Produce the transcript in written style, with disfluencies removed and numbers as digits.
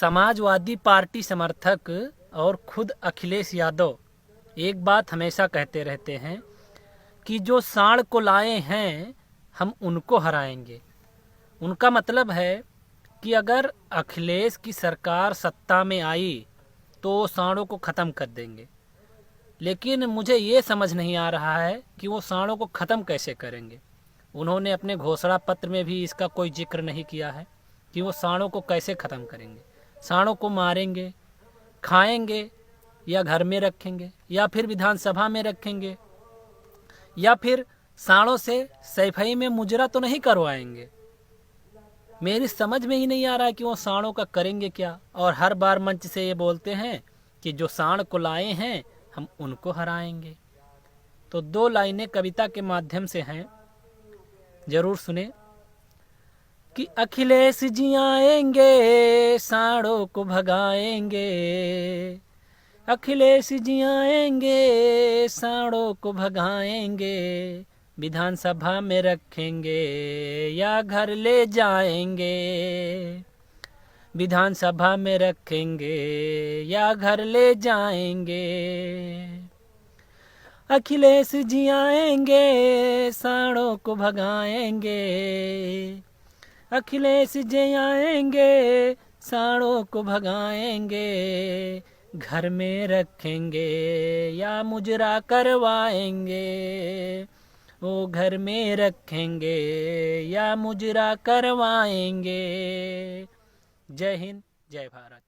Samajwadi party समर्थक और खुद अखिलेश यादव एक बात हमेशा कहते रहते हैं कि जो सांड को लाए हैं हम उनको हराएंगे। उनका मतलब है कि अगर अखिलेश की सरकार सत्ता में आई तो सांडों को ख़त्म कर देंगे। लेकिन मुझे ये समझ नहीं आ रहा है कि वो सांडों को ख़त्म कैसे करेंगे। उन्होंने अपने घोषणा पत्र में भी इसका कोई जिक्र नहीं किया है कि वो सांडों को कैसे ख़त्म करेंगे। सांडों को मारेंगे, खाएंगे, या घर में रखेंगे, या फिर विधानसभा में रखेंगे, या फिर सांडों से सफाई में मुजरा तो नहीं करवाएंगे। मेरी समझ में ही नहीं आ रहा है कि वो सांडों का करेंगे क्या। और हर बार मंच से ये बोलते हैं कि जो सांड को लाए हैं हम उनको हराएंगे। तो दो लाइनें कविता के माध्यम से हैं, जरूर सुने। कि अखिलेश जी आएंगे सांडों को भगाएंगे, अखिलेश जी आएंगे सांडों को भगाएंगे, विधानसभा में रखेंगे या घर ले जाएंगे, विधानसभा में रखेंगे या घर ले जाएंगे। अखिलेश जी आएंगे सांडों को भगाएंगे, अखिलेश जी आएंगे सांडों को भगाएंगे, घर में रखेंगे या मुजरा करवाएंगे, वो घर में रखेंगे या मुजरा करवाएंगे। जय हिंद, जय भारत।